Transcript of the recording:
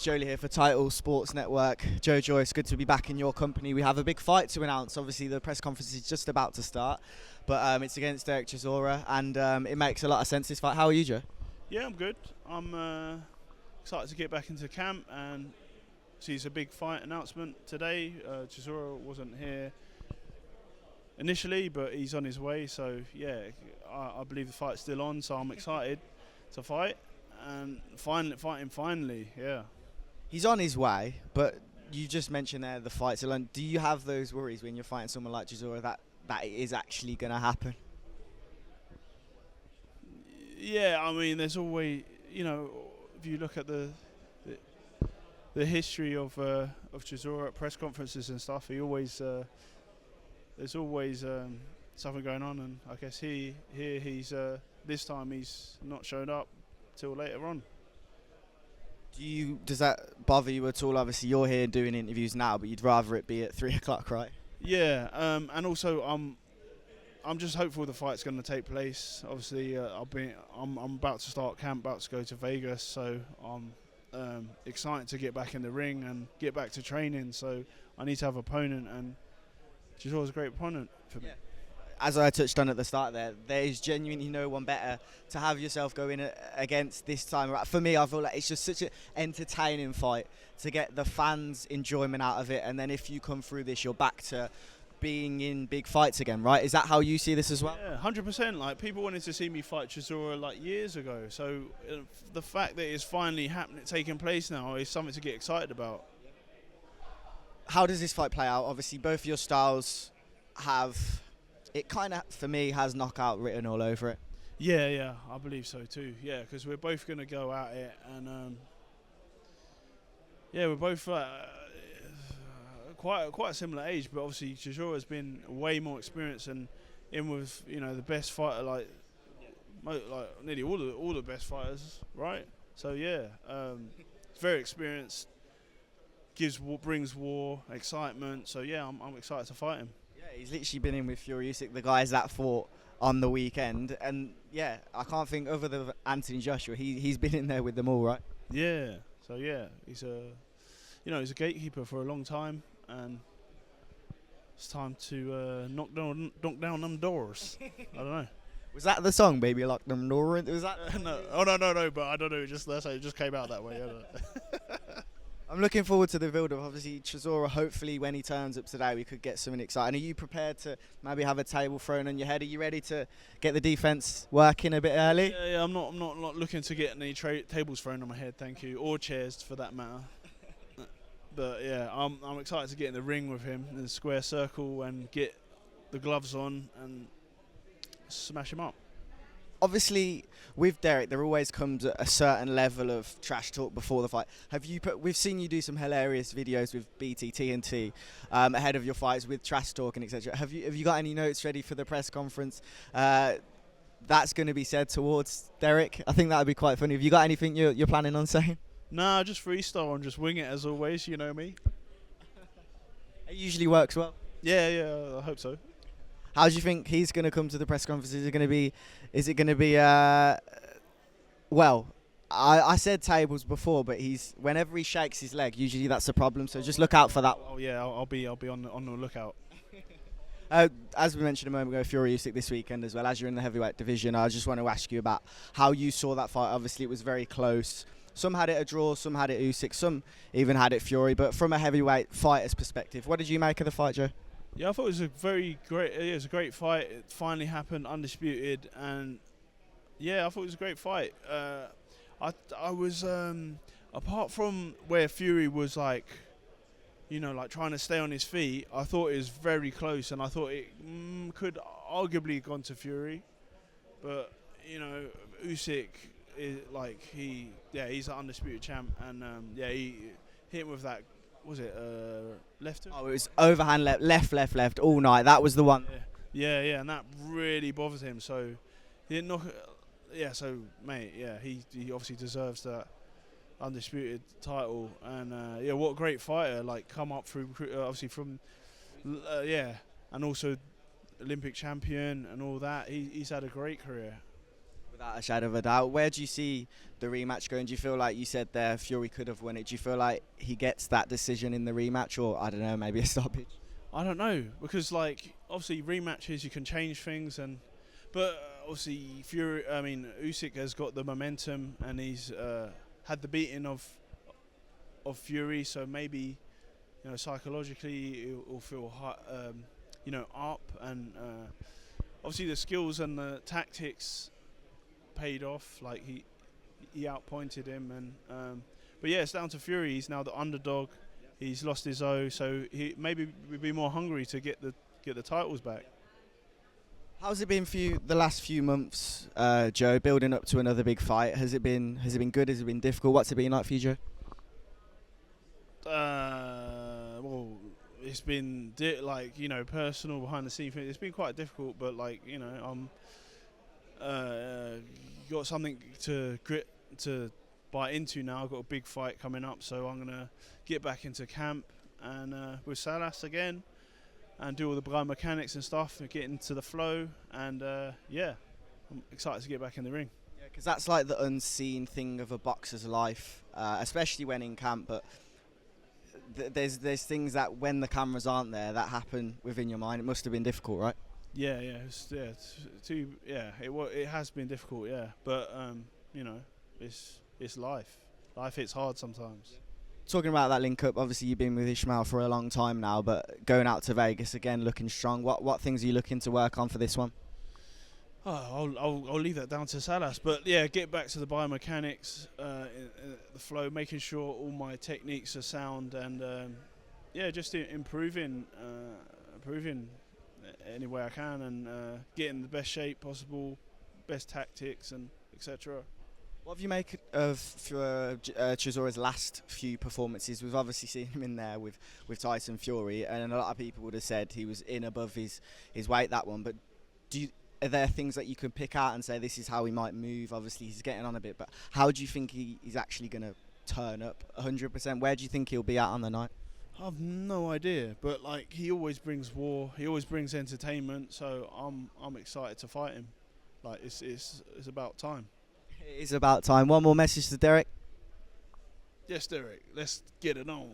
Joe Leigh here for Title Sports Network. Joyce, good to be back in your company. We have a big fight to announce. Obviously, the press conference is just about to start, but it's against Derek Chsiora, and it makes a lot of sense, this fight. How are you, Joe? Yeah, I'm good. I'm excited to get back into camp, and see it's a big fight announcement today. Chisora wasn't here initially, but he's on his way, so yeah, I believe the fight's still on, so I'm excited to fight. And finally, yeah. He's on his way, but you just mentioned there the fight's alone. Do you have those worries when you're fighting someone like Chisora that it is actually going to happen? Yeah, I mean, there's always, if you look at the history of Chisora at press conferences and stuff, there's always something going on, and I guess he's this time he's not showed up till later on. Does that bother you at all? Obviously, you're here doing interviews now, but you'd rather it be at 3 o'clock, right? Yeah, and also I'm just hopeful the fight's going to take place. Obviously, I'm about to start camp, about to go to Vegas, so I'm excited to get back in the ring and get back to training. So I need to have an opponent, and Chisora's a great opponent for me. As I touched on at the start there is genuinely no one better to have yourself go in against this time. For me, I feel like it's just such an entertaining fight to get the fans' enjoyment out of it, and then if you come through this, you're back to being in big fights again, right? Is that how you see this as well? Yeah, 100%. Like, people wanted to see me fight Chisora like years ago, so the fact that it's finally taking place now is something to get excited about. How does this fight play out? Obviously, both your styles have... It kind of, for me, has knockout written all over it. Yeah, I believe so too. Yeah, because we're both going to go at it, and we're both quite a similar age, but obviously Chisora has been way more experienced and in with the best fighter, like nearly all the best fighters, right? So yeah, it's very experienced, brings war, excitement. So yeah, I'm excited to fight him. He's literally been in with Usyk, the guys that fought on the weekend, and yeah, I can't think other than Anthony Joshua. He's been in there with them all, right? Yeah. So yeah, he's a gatekeeper for a long time, and it's time to knock down them doors. I don't know. Was that the song, "Baby Lock Them Doors"? Was that? No. Oh no. But I don't know. It just came out that way. I'm looking forward to the build-up. Obviously, Chisora, hopefully when he turns up today, we could get something exciting. Are you prepared to maybe have a table thrown on your head? Are you ready to get the defence working a bit early? Yeah, I'm not looking to get any tables thrown on my head, thank you, or chairs for that matter. But yeah, I'm excited to get in the ring with him in the square circle and get the gloves on and smash him up. Obviously, with Derek, there always comes a certain level of trash talk before the fight. We've seen you do some hilarious videos with BTT ahead of your fights with trash talking, etc. Have you got any notes ready for the press conference that's going to be said towards Derek? I think that would be quite funny. Have you got anything you're planning on saying? Nah, just freestyle and just wing it as always. You know me. It usually works well. Yeah, I hope so. How do you think he's going to come to the press conference? Is it going to be? Well, I said tables before, but whenever he shakes his leg, usually that's a problem. So just look out for that. Oh yeah, I'll be on the lookout. As we mentioned a moment ago, Fury Usyk this weekend as well. As you're in the heavyweight division, I just want to ask you about how you saw that fight. Obviously, it was very close. Some had it a draw, some had it Usyk, some even had it Fury. But from a heavyweight fighter's perspective, what did you make of the fight, Joe? Yeah, I thought it was a great fight. It finally happened, undisputed, and yeah, I thought it was a great fight. I was apart from where Fury was like trying to stay on his feet, I thought it was very close, and I thought it could arguably have gone to Fury, but Usyk is he's an undisputed champ, and he hit him with that. Was it left hook? Oh, it was overhand left all night. That was the one. Yeah, and that really bothered him. So he didn't knock. Yeah, so mate, yeah, he obviously deserves that undisputed title. And what a great fighter! Like, come up through obviously from and also Olympic champion and all that. He's had a great career. Without a shadow of a doubt. Where do you see the rematch going? Do you feel like, you said there Fury could have won it? Do you feel like he gets that decision in the rematch, or I don't know, maybe a stoppage? I don't know, because like obviously rematches you can change things, but obviously Usyk has got the momentum and he's had the beating of Fury, so maybe psychologically he'll feel up, and obviously the skills and the tactics paid off. Like he outpointed him, and but yeah, it's down to Fury. He's now the underdog. He's lost his O, so he maybe would be more hungry to get the titles back. How's it been for you the last few months, Joe, building up to another big fight? Has it been good? Has it been difficult? What's it been like for you, Joe? Well, it's been personal behind the scenes. It's been quite difficult, but I'm got something to bite into now. I've got a big fight coming up, so I'm gonna get back into camp and with Salas again, and do all the biomechanics and stuff, and get into the flow. And I'm excited to get back in the ring. Yeah, because that's like the unseen thing of a boxer's life, especially when in camp. But there's things that when the cameras aren't there that happen within your mind. It must have been difficult, right? It has been difficult, but it's life. Life hits hard sometimes. Talking about that link up, obviously you've been with Ishmael for a long time now, but going out to Vegas again, looking strong. What things are you looking to work on for this one? I'll leave that down to Salas, but yeah, get back to the biomechanics, the flow, making sure all my techniques are sound, and just improving any way I can, and getting the best shape possible, best tactics, and etc. What have you make of Chisora's last few performances? We've obviously seen him in there with Tyson Fury, and a lot of people would have said he was in above his weight, that one. But are there things that you can pick out and say this is how he might move? Obviously he's getting on a bit, but how do you think he's actually going to turn up 100%? Where do you think he'll be at on the night? I've no idea, but he always brings war, he always brings entertainment, so I'm excited to fight him. It's about time. It is about time. One more message to Derek. Yes, Derek, let's get it on.